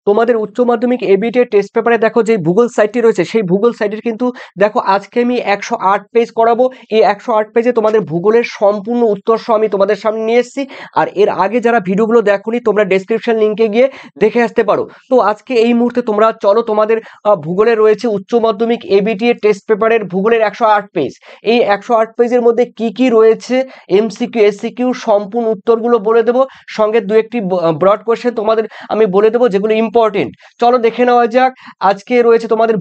তোমাদের উচ্চ মাধ্যমিক এবিটি এর টেস্ট পেপারে দেখো যে ভূগোল সাইটটি রয়েছে, সেই ভূগোল সাইটের কিন্তু দেখো আজকে আমি 108 পেজ করাবো। এই 108 পেজে তোমাদের ভূগোলের সম্পূর্ণ উত্তর সহ আমি তোমাদের সামনে নিয়ে এসেছি। আর এর আগে যারা ভিডিওগুলো দেখোনি তোমরা ডেসক্রিপশন লিঙ্কে গিয়ে দেখে আসতে পারো। তো আজকে এই মুহূর্তে তোমরা চলো, তোমাদের ভূগোলে রয়েছে উচ্চ মাধ্যমিক এবিটি এর টেস্ট পেপারের ভূগোলের 108 পেজ। এই 108 পেজের মধ্যে কি কি রয়েছে, এমসিকিউ এসসিকিউ সম্পূর্ণ উত্তরগুলো বলে দেবো, সঙ্গে দু একটি ব্রড কোয়েশ্চেন তোমাদের আমি বলে দেবো যেগুলো ইম্পর্টেন্ট। চলো দেখে নেওয়া যাক। আজকে রয়েছে তোমাদের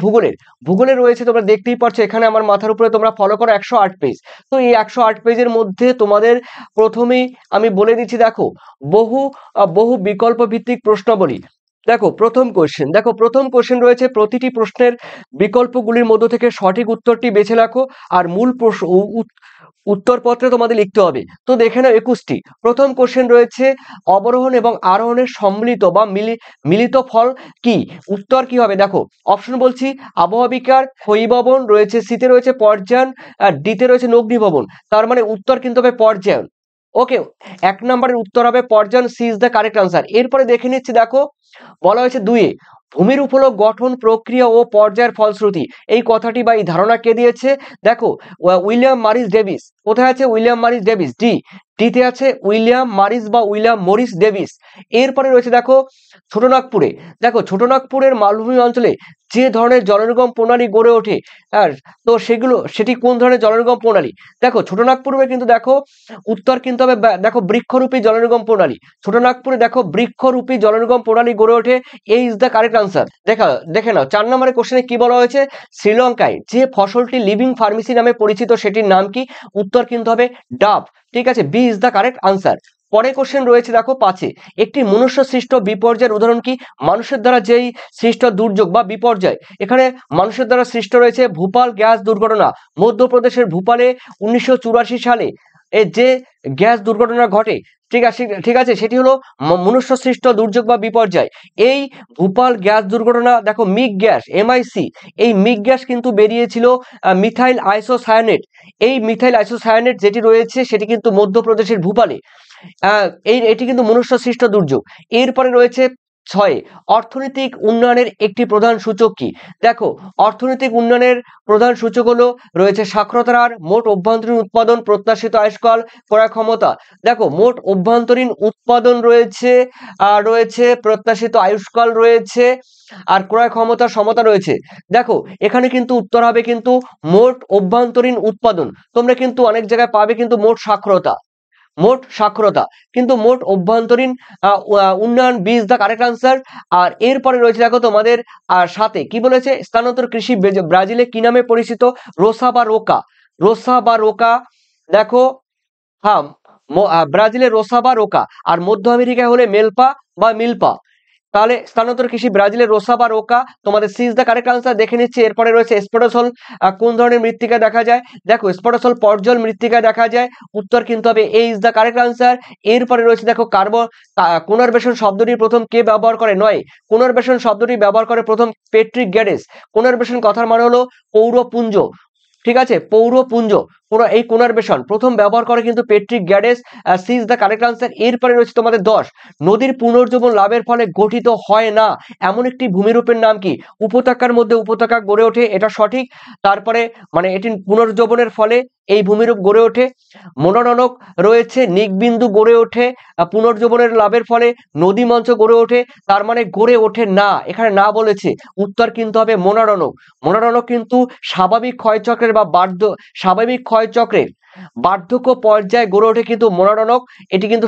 ভূগোলে রয়েছে, তোমরা দেখতেই পাচ্ছ এখানে আমার মাথার উপরে, তোমরা ফলো করো 108 পেজ। তো এই 108 পেজের মধ্যে তোমাদের প্রথমেই আমি বলে দিচ্ছি, দেখো বহু বিকল্প ভিত্তিক প্রশ্নাবলী। দেখো প্রথম কোশ্চেন রয়েছে, প্রতিটি প্রশ্নের বিকল্পগুলির মধ্য থেকে সঠিক উত্তরটি বেছে রাখো আর মূল উত্তরপত্রে তোমাদের লিখতে হবে। তো দেখে নাও 21টি। প্রথম কোশ্চেন রয়েছে, অবরোহণ এবং আরোহণের সম্মিলিত বা মিলিত ফল কি? উত্তর কি হবে? দেখো অপশন বলছি, আবহাওয়া বিকার, ক্ষয়ীভবন রয়েছে, সিতে রয়েছে পর্যায়ন, আর ডিতে রয়েছে নগ্নিভবন। তার মানে উত্তর কিন্তু হবে পর্যায়ন। ওকে, 1 নম্বরের উত্তর হবে পর্যায়ন, C is the correct answer. এরপরে দেখে নিচ্ছি, দেখো বলা হয়েছে 2-এ, ভূমির উপলক গঠন প্রক্রিয়া ও পর্যায়ের ফলশ্রুতি। এই কথাটি বা এই ধারণা কে দিয়েছে? দেখো উইলিয়াম মরিস ডেভিস। কোথায় আছে উইলিয়াম মরিস ডেভিস? ডিতে আছে উইলিয়াম মরিস বা উইলিয়াম মরিস ডেভিস। এরপরে রয়েছে দেখো ছোটনাগপুরে। দেখো ছোটনাগপুরের মালভূমি অঞ্চলে যে ধরনের জলনির্গম প্রণালী গড়ে ওঠে, আর তো সেটি কোন ধরনের জলনির্গম প্রণালী? দেখো ছোটনাগপুরে কিন্তু দেখো উত্তর কিন্তু হবে দেখো বৃক্ষরূপী জলনির্গম প্রণালী। ছোটনাগপুরে দেখো বৃক্ষরূপী জলনির্গম প্রণালী গড়ে ওঠে। এই ইজ দ্য কারেক্ট আনসার। দেখে নাও 4 নম্বরের কোশ্চেনে কি বলা হয়েছে, শ্রীলঙ্কায় যে ফসলটি লিভিং ফার্মেসি নামে পরিচিত সেটির নাম কি? উত্তর কিন্তু হবে ডাব। ঠিক আছে, B is the correct answer. পরের কোশ্চেন রয়েছে দেখো 5-এ, একটি মনুষ্য সৃষ্ট বিপর্যয়ের উদাহরণ কি? মানুষের দ্বারা যেই সৃষ্ট দুর্যোগ বা বিপর্যয়, এখানে মানুষের দ্বারা সৃষ্ট রয়েছে ভোপাল গ্যাস দুর্ঘটনা। মধ্যপ্রদেশের ভোপালে 1984 সালে যে গ্যাস দুর্ঘটনা ঘটে, ঠিক আছে, সেটি হলো মনুষ্য সৃষ্ট দুর্যোগ বা বিপর্যয়। এই ভোপাল গ্যাস দুর্ঘটনা, দেখো মিগ গ্যাস, এমআইসি, এই মিগ গ্যাস কিন্তু বেরিয়েছিল মিথাইল আইসোসায়ানেট। এই মিথাইল আইসোসায়ানেট যেটি রয়েছে সেটি কিন্তু মধ্যপ্রদেশের ভোপালে। এটি কিন্তু মনুষ্য সৃষ্ট দুর্যোগ। এরপরে রয়েছে 6-এ, অর্থনৈতিক উন্নয়নের একটি প্রধান সূচক কি? দেখো অর্থনৈতিক উন্নয়নের প্রধান সূচক হলো রয়েছে সাক্ষরতার হার, মোট অভ্যন্তরীণ উৎপাদন, প্রত্যাশিত আয়ুষ্কাল, ক্রয় ক্ষমতা। দেখো মোট অভ্যন্তরীণ উৎপাদন রয়েছে, রয়েছে প্রত্যাশিত আয়ুষ্কাল রয়েছে, আর ক্রয় ক্ষমতার সমতা রয়েছে। দেখো এখানে কিন্তু উত্তর হবে কিন্তু মোট অভ্যন্তরীণ উৎপাদন। তোমরা কিন্তু অনেক জায়গায় পাবে কিন্তু মোট সাক্ষরতা, কিন্তু মোট অভ্যন্তরীণ উন্নয়ন, B is the correct answer. আর এরপরে রয়েছে দেখো তোমাদের সাথে কি বলেছে, স্থানান্তর কৃষি ব্রাজিলে কি নামে পরিচিত? রোসা বা রোকা। দেখো হ্যাঁ, ব্রাজিলে রোসা বা রোকা, আর মধ্য আমেরিকায় হলে মেলপা বা মিলপা। তাহলে স্থানান্তর কৃষি ব্রাজিলের রোসা বা রোকা, তোমাদের C is the correct answer. দেখে নিচ্ছি এরপরে রয়েছে স্পোডোসল কোন ধরনের মৃত্তিকায় দেখা যায়? দেখো স্পোডোসল পর্জল মৃত্তিকায় দেখা যায়। উত্তর কিন্তু হবে এ ইজ দ্য কারেক্ট আনসার। এরপরে রয়েছে দেখো পুনর্বেশন শব্দটি প্রথম কে ব্যবহার করে? পুনর্বেশন শব্দটি ব্যবহার করে প্রথম পেট্রিক গ্যাডেস। পুনর্বেশন কথার মানে হলো পৌরপুঞ্জ। ঠিক আছে, পৌরপুঞ্জ। এই পুনর্বেশন প্রথম ব্যবহার করে কিন্তু Patrick Geddes. C is the correct answer. এরপরে রয়েছে তোমাদের 10, নদীর পুনর্জীবন লাভের ফলে গঠিত হয় না এমন একটি ভূমিরূপের নাম কি? উপত্যকার মধ্যে উপত্যকা গড়ে ওঠে, এটা সঠিক। তারপরে মানে এটি পুনর্জীবনের ফলে এই ভূমিরূপ গড়ে ওঠে। মনোরণক রয়েছে, নিকবিন্দু গড়ে ওঠে পুনর্জীবনের লাভের ফলে, নদী মঞ্চ গড়ে ওঠে, তার মানে গড়ে ওঠে না, এখানে না বলেছে। উত্তর কিন্তু হবে মনোরণক কিন্তু স্বাভাবিক ক্ষয়চক্রের বা স্বাভাবিক ক্ষয়চক্রের বার্ধক্য পর্যায়ে গড়ে ওঠে কিন্তু মনোরণক। এটি কিন্তু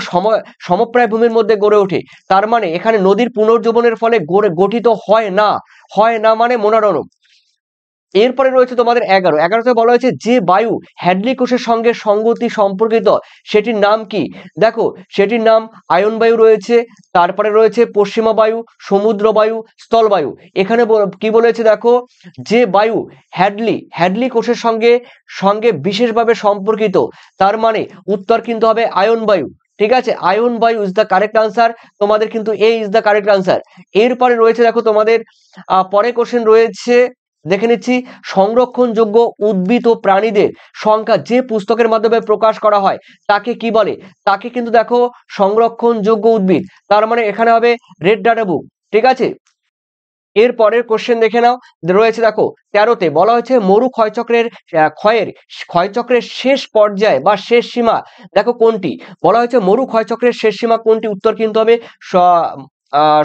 সমপ্রায় ভূমির মধ্যে গড়ে ওঠে। তার মানে এখানে নদীর পুনর্জীবনের ফলে গঠিত হয় না মানে মনোরণক। এরপরে রয়েছে তোমাদের 11তে বলা হয়েছে যে বায়ু হ্যাডলি কোষের সঙ্গে সঙ্গতি সম্পর্কিত সেটির নাম কি? দেখো সেটির নাম আয়ন বায়ু রয়েছে, তারপরে রয়েছে পশ্চিমা বায়ু, সমুদ্র বায়ু, স্থল বায়ু। এখানে কি বলেছে দেখো, যে বায়ু হ্যাডলি কোষের সঙ্গে বিশেষভাবে সম্পর্কিত, তার মানে উত্তর কিন্তু হবে আয়ন বায়ু। ঠিক আছে, আয়ন বায়ু ইজ দ্য কারেক্ট আনসার। তোমাদের কিন্তু এ ইজ দ্য কারেক্ট আনসার। এরপরে রয়েছে দেখো তোমাদের পরে কোশ্চেন রয়েছে, দেখে নিচ্ছি, সংরক্ষণযোগ্য উদ্ভিদ ও প্রাণীদের সংখ্যা যে পুস্তকের মাধ্যমে প্রকাশ করা হয় তাকে কি বলে? তাকে কিন্তু দেখো সংরক্ষণযোগ্য উদ্ভিদ, তার মানে এখানে হবে রেড ডাটা বুক। ঠিক আছে, এর পরের কোশ্চেন দেখে নাও। রয়েছে দেখো 13তে বলা হয়েছে মরু ক্ষয়চক্রের ক্ষয়চক্রের শেষ পর্যায়ে বা শেষ সীমা দেখো কোনটি? বলা হয়েছে মরু ক্ষয়চক্রের শেষ সীমা কোনটি? উত্তর কিন্তু হবে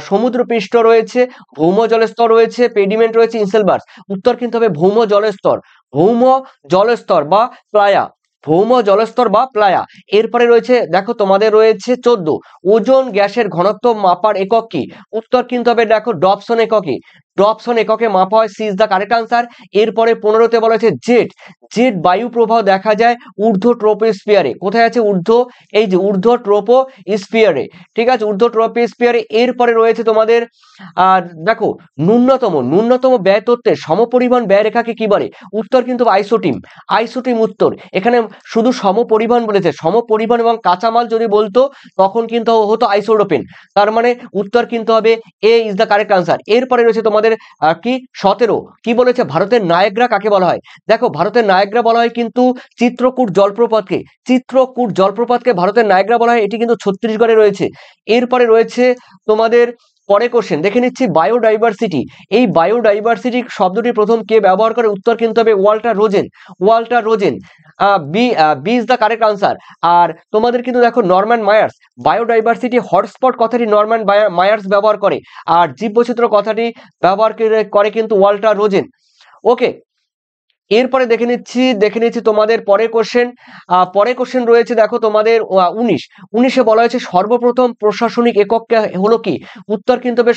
সমুদ্রপৃষ্ঠ রয়েছে, ভৌম জলস্তর রয়েছে, পেডিমেন্ট রয়েছে, ইনসেলবার্স। উত্তর কিন্তু হবে ভৌম জলস্তর, ভৌম জলস্তর বা প্লায়া, ভৌম জলস্তর বা প্লায়া। এরপরে রয়েছে দেখো তোমাদের রয়েছে 14, ওজোন গ্যাসের ঘনত্ব মাপার একক কি? উত্তর কিন্তু হবে দেখো ডপসন এককে, ডপসন এককে মাপা হয়, C is the correct answer. এরপরে 15তে বলা হয়েছে জেট, জেট বায়ু প্রবাহ দেখা যায় ঊর্ধ্ব ট্রপোস্ফিয়ারে। কোথায় আছে ঊর্ধ্ব? এই যে ঊর্ধ্ব ট্রপোস্ফিয়ারে, ঠিক আছে, ঊর্ধ্ব ট্রপোস্ফিয়ারে। এরপরে রয়েছে তোমাদের দেখো ন্যূনতম ব্যয় তত্ত্বের সমপরিমাণ ব্যয় রেখাকে কি বলে? উত্তর কিন্তু আইসোটিম, আইসোটিম উত্তর। এখানে শুধু সমপরিমাণ বলেছে, সমপরিমাণ এবং কাঁচামাল যদি বলতো তখন কিন্তু হতো আইসোটোপেন। তার মানে উত্তর কিন্তু হবে এ ইজ দ্য কারেক্ট আনসার। এরপরে রয়েছে তোমাদের কি 17, কি বলেছে ভারতের নায়াগ্রা কাকে বলা হয়? দেখো ভারতের নায়াগ্রা বলা হয় কিন্তু চিত্রকূট জলপ্রপাতকে, চিত্রকূট জলপ্রপাতকে ভারতের নায়াগ্রা বলা হয়। এটি কিন্তু ছত্তিশগড়ে রয়েছে। এরপরে রয়েছে তোমাদের পরে কোশ্চেন দেখে নিচ্ছি বায়োডাইভার্সিটি। এই বায়োডাইভার্সিটি শব্দটি প্রথম কে ব্যবহার করে? উত্তর কিন্তু হবে Walter Rosen, Walter Rosen. B is the correct answer. আর তোমাদের কিন্তু দেখো নরম্যান মায়ার্স, বায়োডাইভার্সিটি হটস্পট কথাটি নরম্যান মায়ার্স ব্যবহার করে, আর জীববৈচিত্র্য কথাটি ব্যবহার করে কিন্তু ওয়াল্টার রোজেন। ওকে, এরপরে দেখে নিচ্ছি তোমাদের পরের কোশ্চেন রয়েছে দেখো তোমাদের 19 বলা হয়েছে সর্বপ্রথম প্রশাসনিক একক হলো কি? উত্তর কিন্তু হবে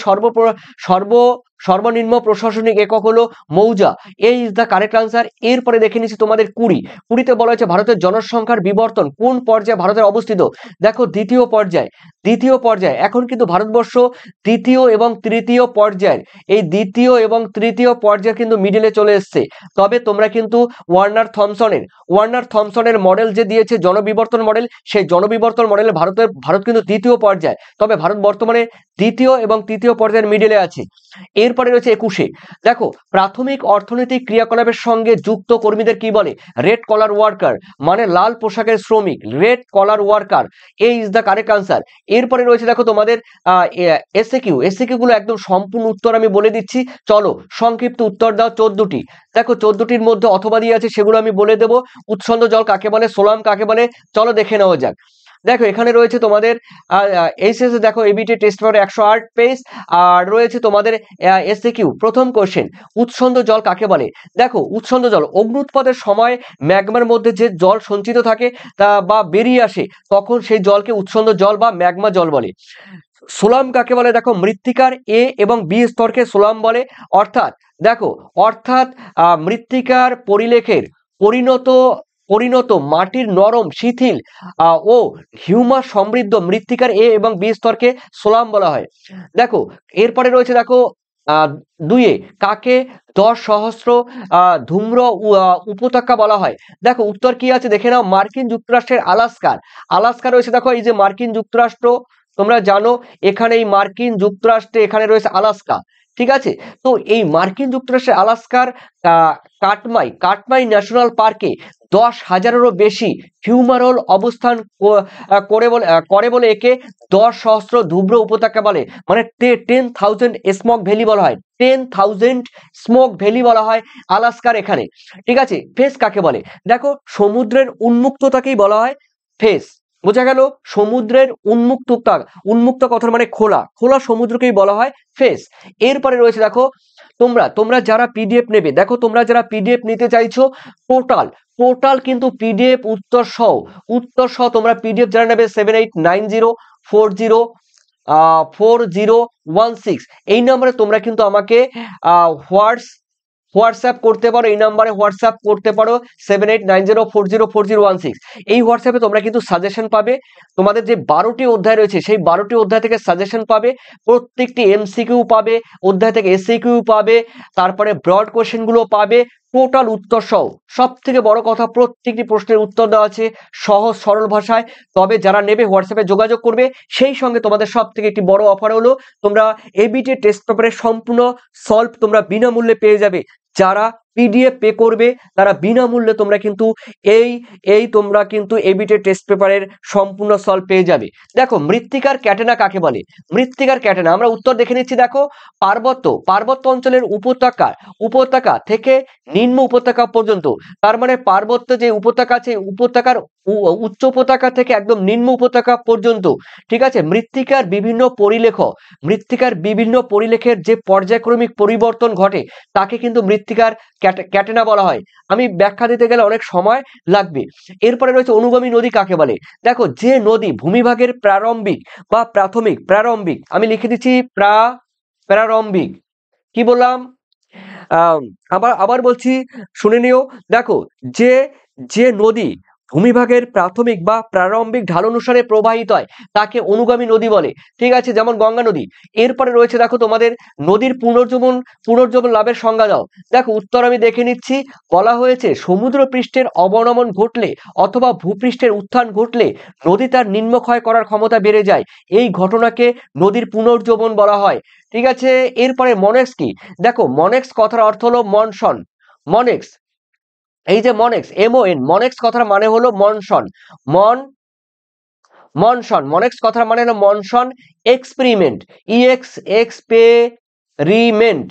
সর্বনিম্ন প্রশাসনিক একক হলো মৌজা, এই ইজ দ্য কারেক্ট আনসার। এরপরে দেখে নিচ্ছি তোমাদের 20তে বলা হয়েছে ভারতের জনসংখ্যার বিবর্তন কোন পর্যায়ে ভারতের অবস্থিত? দেখো দ্বিতীয় পর্যায়ে। এখন কিন্তু ভারতবর্ষ দ্বিতীয় এবং তৃতীয় পর্যায়ের, এই দ্বিতীয় এবং তৃতীয় পর্যায়ে কিন্তু মিডিলে চলে এসছে। তবে তোমরা কিন্তু ওয়ার্নার থমসনের মডেল যে দিয়েছে জনবিবর্তন মডেল, সেই জনবিবর্তন মডেলে ভারত কিন্তু দ্বিতীয় পর্যায়ে, তবে ভারত বর্তমানে দ্বিতীয় এবং তৃতীয় পর্যায়ের মিডিলে আছে। এরপরে রয়েছে 21, দেখো প্রাথমিক অর্থনৈতিক ক্রিয়াকলাপের সঙ্গে যুক্ত কর্মীদের কি বলে? রেড কলার ওয়ার্কার, মানে লাল পোশাকের শ্রমিক, রেড কলার ওয়ার্কার, এই ইজ দ্য কারেক্ট আনসার। এরপরে রয়েছে দেখো তোমাদের এসএকিউ গুলো একদম সম্পূর্ণ উত্তর আমি বলে দিচ্ছি, চলো সংক্ষিপ্ত উত্তর দাও। 14টি, দেখো 14টির মধ্যে অথবা দিয়ে আছে, সেগুলো আমি বলে দেবো। উৎসন্দ জল কাকে বলে? সোলাম কাকে বলে? চলো দেখে নেওয়া যাক। দেখো এখানে রয়েছে তোমাদের এইচএস দেখো এবিটি টেস্ট পেপারে 108 পেজ, আর রয়েছে তোমাদের এসএকিউ। প্রথম কোশ্চেন, উৎসন্দ জল কাকে বলে? দেখো উৎসন্দ জল অগ্নুৎপাতের সময় ম্যাগমার মধ্যে যে জল সঞ্চিত থাকে তা বা বেরিয়ে আসে, তখন সেই জলকে উৎসন্দ জল বা ম্যাগমা জল বলে। সোলাম কাকে বলে? দেখো মৃত্তিকার এ এবং বি স্তরকে সোলাম বলে। অর্থাৎ মৃত্তিকার পরিলেখের পরিণত মাটির নরম, শিথিল ও হিউমাস সমৃদ্ধ মৃত্তিকার এ এবং বি স্তরকে সোলাম বলা হয়। দেখো এরপরে রয়েছে দেখো 2 কাকে 10 সহস্র ধূম্র উপত্যকা বলা হয়? দেখো উত্তর কি আছে দেখে নাও। মার্কিন যুক্তরাষ্ট্রের আলাস্কা রয়েছে। দেখো এই যে মার্কিন যুক্তরাষ্ট্র, তোমরা জানো এখানে এই মার্কিন যুক্তরাষ্ট্রে এখানে রয়েছে আলাস্কা, ঠিক আছে। তো এই মার্কিন যুক্তরাষ্ট্রের আলাস্কার কাটমাই ন্যাশনাল পার্কে 10,000-এরও বেশি হিউমারল অবস্থান করে বলে একে 10 সহস্র ধূম্র উপত্যকা বলে, মানে 10,000 স্মোক ভ্যালি বলা হয়, 10,000 স্মোক ভ্যালি বলা হয় আলাস্কার এখানে, ঠিক আছে। ফেস কাকে বলে? দেখো সমুদ্রের উন্মুক্ততাকেই বলা হয় ফেস, বোঝা গেল। সমুদ্রের উন্মুক্ত কথার মানে খোলা সমুদ্রকেই বলা হয় ফেস। এরপরে রয়েছে দেখো তোমরা যারা পিডিএফ নেবে, দেখো তোমরা যারা পিডিএফ নিতে চাইছো, টোটাল কিন্তু পিডিএফ উত্তর সহ তোমরা পিডিএফ যারা নেবে 7890404016 এই নম্বরে তোমরা কিন্তু আমাকে হোয়াটসঅ্যাপ করতে পারো। এই নাম্বারে হোয়াটসঅ্যাপ করতে পারো 7890404016। এই হোয়াটসঅ্যাপে তোমরা কিন্তু সাজেশন পাবে। তোমাদের যে 12টি অধ্যায় রয়েছে সেই 12টি অধ্যায় থেকে সাজেশন পাবে, প্রত্যেকটি এমসিকিউ পাবে, অধ্যায় থেকে এসসিকিউ পাবে, তারপরে ব্রড কোশ্চেন গুলো পাবে, টোটাল উত্তর সহ। সব থেকে বড় কথা, প্রত্যেকটি প্রশ্নের উত্তর দেওয়া আছে সহজ সরল ভাষায়। তবে যারা নেবে হোয়াটসঅ্যাপে যোগাযোগ করবে। সেই সঙ্গে তোমাদের সব থেকে একটি বড় অফার হলো তোমরা এবিটি টেস্ট পেপারের সম্পূর্ণ সলভ তোমরা বিনামূল্যে পেয়ে যাবে। যারা পিডিএফ পে করবে তারা বিনামূল্যে তোমরা কিন্তু এই এই তোমরা কিন্তু এবিটের টেস্ট পেপারের সম্পূর্ণ সলভ পেয়ে যাবে। দেখো মৃত্তিকার ক্যাটেনা কাকে বলে? মৃত্তিকার ক্যাটেনা আমরা উত্তর দেখে নিচ্ছি। দেখো পার্বত্য অঞ্চলের উপত্যকা থেকে নিম্ন উপত্যকা পর্যন্ত, তার মানে পার্বত্য যে উপত্যকা আছে উপত্যকার উচ্চ উপত্যকা থেকে একদম নিম্ন উপত্যকা পর্যন্ত, ঠিক আছে। মৃত্তিকার বিভিন্ন পরিলেখের যে পর্যায়ক্রমিক পরিবর্তন ঘটে তাকে কিন্তু মৃত্তিকার ক্যাটেনা বলা হয়। আমি ব্যাখ্যা দিতে গেলে অনেক সময় লাগবে। এরপরে রয়েছে অনুগামী নদী কাকে বলে? দেখো যে নদী ভূমিভাগের প্রারম্ভিক আমি লিখে দিচ্ছি প্রারম্ভিক, কি বললাম? আবার বলছি, শুনে নিও। দেখো যে নদী ভূমিভাগের প্রাথমিক বা প্রারম্ভিক ঢাল অনুসারে প্রবাহিত হয় তাকে অনুগামী নদী বলে, ঠিক আছে, যেমন গঙ্গা নদী। এরপরে রয়েছে দেখো তোমাদের নদীর পুনর্জীবন লাভের সংজ্ঞা দাও। দেখো উত্তর আমি দেখে নিচ্ছি। বলা হয়েছে সমুদ্র পৃষ্ঠের অবনমন ঘটলে অথবা ভূপৃষ্ঠের উত্থান ঘটলে নদী তার নিম্নক্ষয় করার ক্ষমতা বেড়ে যায়, এই ঘটনাকে নদীর পুনর্জীবন বলা হয়, ঠিক আছে। এরপরে মনেক্স কি? দেখো মনেক্স কথার অর্থ হলো মনসন। মনেক্স, এই যে মনেক্স MON, মনেক্স কথার মানে হলো মনসন। মনেক্স কথার মানে হলো মনসন এক্সপেরিমেন্ট, এক্সপেরিমেন্ট।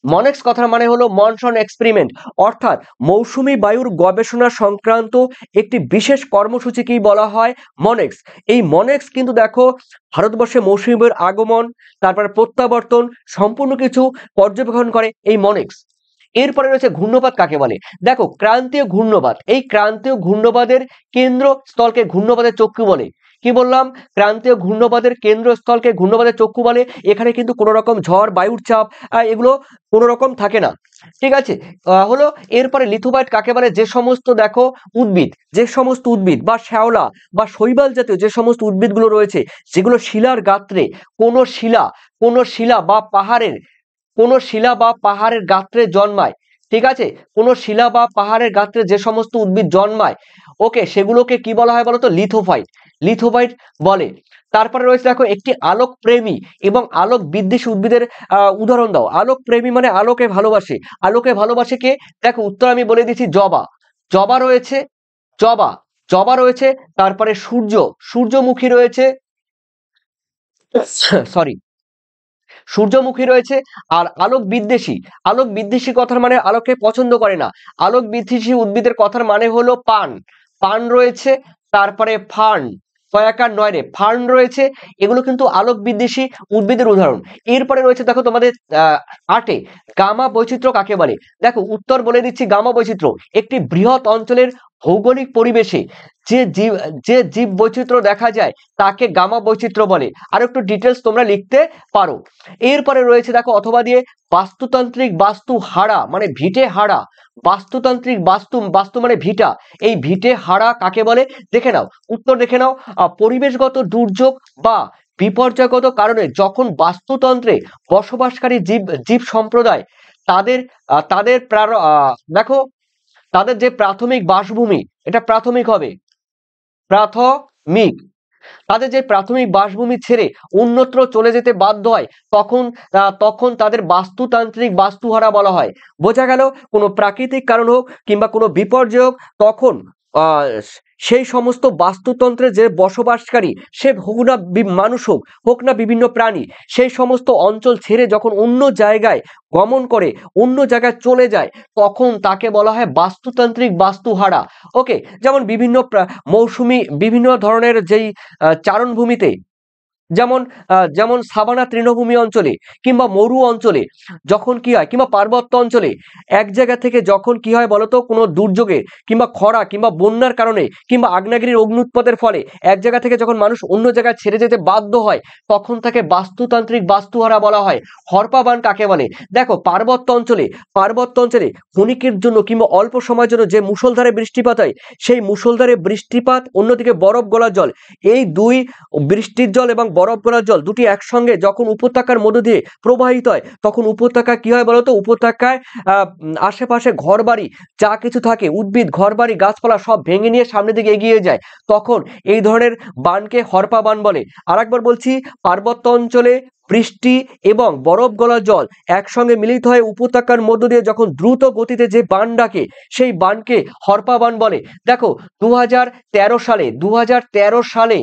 মনেক্স কথার মানে হলো মনসন এক্সপেরিমেন্ট, অর্থাৎ মৌসুমী বায়ুর গবেষণা সংক্রান্ত একটি বিশেষ কর্মসূচি কি বলা হয়? মনেক্স। এই মনেক্স কিন্তু দেখো ভারতবর্ষে মৌসুমী বায়ুর আগমন, তারপরে প্রত্যাবর্তন সম্পূর্ণ কিছু পর্যবেক্ষণ করে এই মনেক্স। এরপরে রয়েছে ঘূর্ণপাত কাকে বলে? দেখো ক্রান্তীয় ঘূর্ণপাত, এই ক্রান্তীয় ঘূর্ণপাতের কেন্দ্রস্থলকে ঘূর্ণপাতের চক্ষু বলে। কি বললাম? ক্রান্তীয় ঘূর্ণপাতের কেন্দ্রস্থলকে ঘূর্ণপাতের চক্ষু বলে। এখানে কিন্তু কোনো রকম ঝড়, বায়ুর চাপ এগুলো কোনো রকম থাকে না, ঠিক আছে। হলো এরপরে লিথোফাইট কাকে বলে? যে সমস্ত দেখো উদ্ভিদ বা শ্যাওলা বা শৈবাল জাতীয় যে সমস্ত উদ্ভিদগুলো রয়েছে যেগুলো শিলার গাত্রে কোনো শিলা বা পাহাড়ের গাত্রে জন্মায়, ঠিক আছে, কোনো শিলা বা পাহাড়ের গাত্রে যে সমস্ত উদ্ভিদ জন্মায়, ওকে, সেগুলোকে কি বলা হয় বলতো? লিথোফাইট বলে। তারপরে রয়েছে দেখো একটি আলোক প্রেমী এবং আলোক বিদ্বেষী উদ্ভিদের উদাহরণ দাও। আলোক প্রেমী মানে আলোকে ভালোবাসে কে? দেখো উত্তর আমি বলে দিচ্ছি, জবা রয়েছে, তারপরে সূর্যমুখী রয়েছে, সূর্যমুখী রয়েছে। আর আলোক বিদ্বেষী কথার মানে আলোকে পছন্দ করে না। আলোক বিদ্বেষী উদ্ভিদের কথার মানে হলো পান রয়েছে, তারপরে ফার্ন রয়েছে। এগুলো কিন্তু আলোক বিদ্বেষী উদ্ভিদের উদাহরণ। এরপরে রয়েছে দেখো তোমাদের 8 গামা বৈচিত্র্য কাকে বলে? দেখো উত্তর বলে দিচ্ছি, গামা বৈচিত্র্য একটি বৃহৎ অঞ্চলের ভৌগোলিক পরিবেশে যে জীব বৈচিত্র্য দেখা যায় তাকে গামা বৈচিত্র্য বলে। আর একটু ডিটেলস তোমরা লিখতে পারো। এরপরে রয়েছে দেখো অথবা দিয়ে বাস্তুতান্ত্রিক বাস্তু হারা মানে ভিটে হারা, বাস্তুতান্ত্রিক বাস্তু মানে ভিটা, এই ভিটে হারা কাকে বলে? দেখে নাও, উত্তর দেখে নাও। পরিবেশগত দুর্যোগ বা বিপর্যয়গত কারণে যখন বাস্তুতন্ত্রে বসবাসকারী জীব সম্প্রদায় তাদের দেখো তাদের যে প্রাথমিক বাসভূমি, এটা প্রাথমিক হবে, তাদের যে প্রাথমিক বাসভূমি ছেড়ে অন্যত্র চলে যেতে বাধ্য হয় তখন তাদের বাস্তুতান্ত্রিক বাস্তুহারা বলা হয়। বোঝা গেল? কোনো প্রাকৃতিক কারণ হোক কিংবা কোনো বিপর্যয় হোক, তখন সেই সমস্ত বাস্তুতন্ত্রে যে বসবাসকারী, সে হোক না মানুষ হোক না বিভিন্ন প্রাণী, সেই সমস্ত অঞ্চল ছেড়ে যখন অন্য জায়গায় গমন করে, অন্য জায়গায় চলে যায়, তখন তাকে বলা হয় বাস্তুতান্ত্রিক বাস্তুহারা। ওকে, যেমন মৌসুমী বিভিন্ন ধরনের যেই চারণভূমিতে, যেমন সাভানা তৃণভূমি অঞ্চলে কিংবা মরু অঞ্চলে যখন কি হয়, কিংবা পার্বত্য অঞ্চলে এক জায়গা থেকে যখন কি হয় বলতো, কোনো দুর্যোগে কিংবা খরা কিংবা বন্যার কারণে কিংবা আগ্নেয়গিরির অগ্নুৎপাতের ফলে এক জায়গা থেকে যখন মানুষ অন্য জায়গায় ছেড়ে যেতে বাধ্য হয়, তখন তাকে বাস্তুতান্ত্রিক বাস্তুহারা বলা হয়। হরপাবান কাকে বলে? দেখো পার্বত্য অঞ্চলে ক্ষণিকের জন্য কিংবা অল্প সময়ের জন্য যে মুষলধারে বৃষ্টিপাত হয়, সেই মুষলধারে বৃষ্টিপাত, অন্যদিকে বরফ গলা জল, এই দুই বৃষ্টির জল এবং বরফ গলার জল দুটি একসঙ্গে যখন উপত্যকার মধ্য দিয়ে প্রবাহিত হয়, তখন উপত্যকা কি হয় বলতো? উপত্যকায় আশেপাশে ঘরবাড়ি যা কিছু থাকে, উদ্ভিদ, ঘরবাড়ি, গাছপালা সব ভেঙে নিয়ে সামনের দিকে এগিয়ে যায়, তখন এই ধরনের বানকে হরপা বান বলে। আর একবার বলছি, পার্বত্য অঞ্চলে বৃষ্টি এবং বরফ গলা জল একসঙ্গে মিলিত হয়ে উপত্যকার মধ্য দিয়ে যখন দ্রুত গতিতে যে বান ডাকে সেই বানকে হরপা বান বলে। দেখো 2013 সালে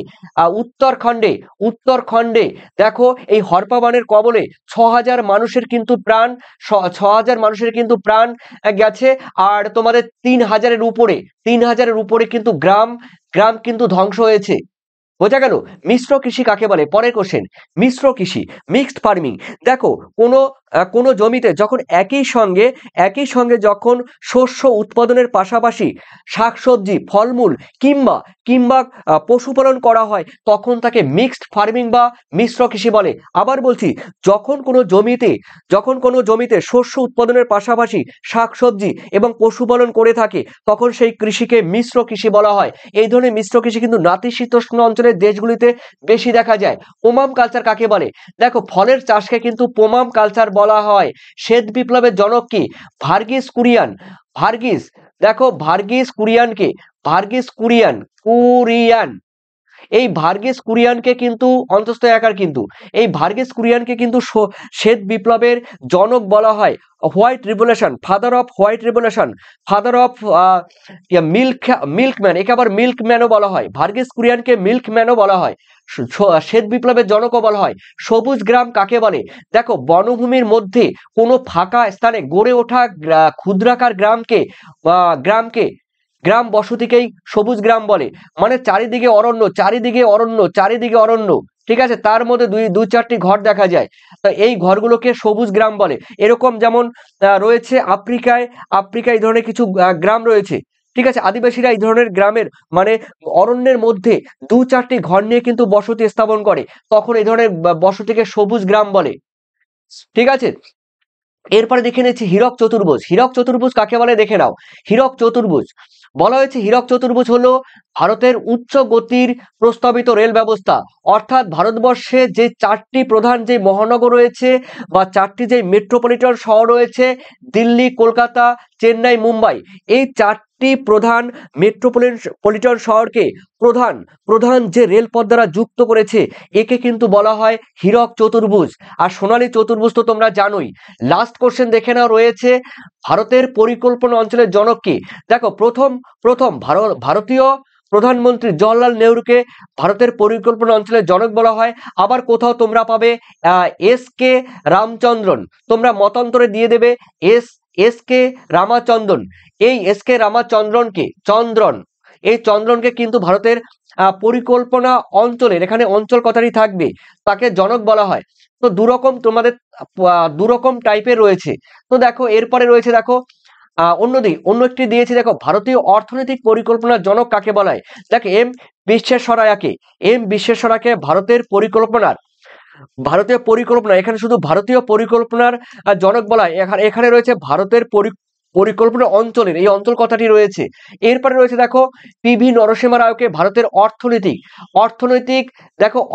উত্তরখণ্ডে দেখো এই হরপা বানের কবলে 6,000 মানুষের কিন্তু প্রাণ 6,000 মানুষের কিন্তু প্রাণ গেছে। আর তোমাদের 3,000-এর উপরে কিন্তু গ্রাম কিন্তু ধ্বংস হয়েছে। বোঝা গেল? মিশ্র কৃষি কাকে বলে? পরের কোশ্চেন, মিশ্র কৃষি, মিক্সড ফার্মিং। দেখো কোনো জমিতে যখন একই সঙ্গে যখন শস্য উৎপাদনের পাশাপাশি শাকসবজি, ফলমূল কিংবা পশুপালন করা হয় তখন তাকে মিক্সড ফার্মিং বা মিশ্র কৃষি বলে। আবার বলছি, যখন কোনো জমিতে শস্য উৎপাদনের পাশাপাশি শাকসবজি এবং পশুপালন করে থাকে তখন সেই কৃষিকে মিশ্র কৃষি বলা হয়। এই ধরনের মিশ্র কৃষি কিন্তু নাতিশীতোষ্ণ অঞ্চলের দেশগুলিতে বেশি দেখা যায়। পোমাম কালচার কাকে বলে? দেখো ফলের চাষকে কিন্তু পোমাম কালচার বলা হয়। শ্বেত বিপ্লবের জনক কি? ভার্গিস কুরিয়ান। দেখো ভার্গিস কুরিয়ান এই ভার্গিস কুরিয়ানকে কিন্তু অন্তস্থ আকার কিন্তু এই ভার্গিস কুরিয়ানকে কিন্তু শ্বেত বিপ্লবের জনক বলা হয়। White revolution, father off white revolution, father of milkman, একে আবার মিল্কম্যানও বলা হয়। ভার্গিস কুরিয়ানকে মিল্কম্যানও বলা হয়। শ্বেত বিপ্লবের জনকও বলা হয়। সবুজ গ্রাম কাকে বলে? দেখো বনভূমির মধ্যে কোনো ফাঁকা স্থানে গড়ে ওঠা ক্ষুদ্রাকার গ্রাম বসতিকেই সবুজ গ্রাম বলে। মানে চারিদিকে অরণ্য, ঠিক আছে, তার মধ্যে দুই চারটি ঘর দেখা যায়, তো এই ঘরগুলোকে সবুজ গ্রাম বলে। এরকম যেমন রয়েছে আফ্রিকায় এই ধরনের কিছু গ্রাম রয়েছে, ঠিক আছে। আদিবাসীরা এই ধরনের গ্রামের মানে অরণ্যের মধ্যে দু চারটি ঘর নিয়ে কিন্তু বসতি স্থাপন করে, তখন এই ধরনের বসতিকে সবুজ গ্রাম বলে, ঠিক আছে। এরপরে দেখে নিচ্ছি হীরক চতুর্ভুজ কাকে বলে দেখে নাও। হীরক চতুর্ভুজ বলা হয়েছে, হীরক চতুর্ভুজ হলো ভারতের উচ্চ গতির প্রস্তাবিত রেল ব্যবস্থা। অর্থাৎ ভারতবর্ষে যে চারটি প্রধান যে মহানগর রয়েছে বা চারটি যে মেট্রোপলিটন শহর রয়েছে, দিল্লি, কলকাতা, চেন্নাই, মুম্বাই, এই চারটি প্রধান মেট্রোপলিটন শহরকে প্রধান যে রেলপথ দ্বারা যুক্ত করেছে একে কিন্তু বলা হয় হীরক চতুর্ভুজ। আর সোনালী চতুর্ভুজ তো তোমরা জানোই। লাস্ট কোশ্চেন দেখে নাও রয়েছে, ভারতের পরিকল্পনা অঞ্চলের জনক কে? দেখো প্রথম ভারতীয় প্রধানমন্ত্রী জওহরলাল নেহরুকে ভারতের পরিকল্পনা অঞ্চলের জনক বলা হয়। আবার কোথাও তোমরা পাবে এস কে রামচন্দ্রন, তোমরা মতান্তরে দিয়ে দেবে এস কে রামাচন্দ্রন। এই এস কে রামাচন্দ্রনকে এই চন্দ্রনকে কিন্তু ভারতের পরিকল্পনা অঞ্চলের, এখানে অঞ্চল কথাটি থাকবে, তাকে জনক বলা হয়। তো দুরকম টাইপের রয়েছে। তো দেখো এরপরে রয়েছে, দেখো অন্য একটি দিয়েছি, দেখো ভারতীয় অর্থনৈতিক পরিকল্পনার জনক কাকে বলা হয়? দেখো এম বিশ্বেশ্বরাইয়াকে ভারতীয় পরিকল্পনা, এখানে শুধু ভারতীয় পরিকল্পনার জনক বলা হয়। এখানে রয়েছে ভারতের পরিকল্পনা অঞ্চলের, এই অঞ্চল কথাটি রয়েছে। এরপরে রয়েছে দেখো পিভি নরসিংহ রাওকে ভারতের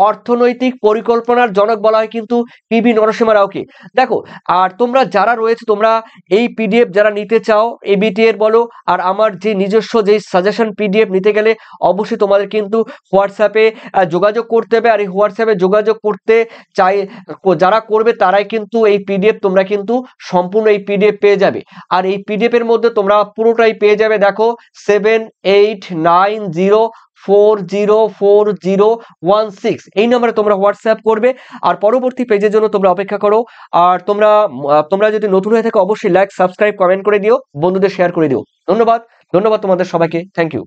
অর্থনৈতিক পরিকল্পনার জনক বলা হয় কিন্তু পিভি নরসিংহ রাওকে। দেখো আর তোমরা যারা রয়েছে, তোমরা এই পিডিএফ যারা নিতে চাও, এবিটি এর বলো আর আমার যে নিজস্ব যে সাজেশন পিডিএফ নিতে গেলে অবশ্যই তোমাদের কিন্তু হোয়াটসঅ্যাপে যোগাযোগ করতে হবে। আর এই হোয়াটসঅ্যাপে যোগাযোগ করতে যারা করবে তারাই কিন্তু এই পিডিএফ তোমরা কিন্তু সম্পূর্ণ এই পিডিএফ পেয়ে যাবে। আর এই পিডিএফ এর মধ্যে তোমরা পুরোটাই পেয়ে যাবে। দেখো 7890404016 এই নম্বরে তোমরা হোয়াটসঅ্যাপ করবে। আর পরবর্তী পেজের জন্য তোমরা অপেক্ষা করো। আর তোমরা যদি নতুন হয়ে থাকো অবশ্যই লাইক, সাবস্ক্রাইব, কমেন্ট করে দিও, বন্ধুদের শেয়ার করে দিও। ধন্যবাদ তোমাদের সবাইকে। Thank you.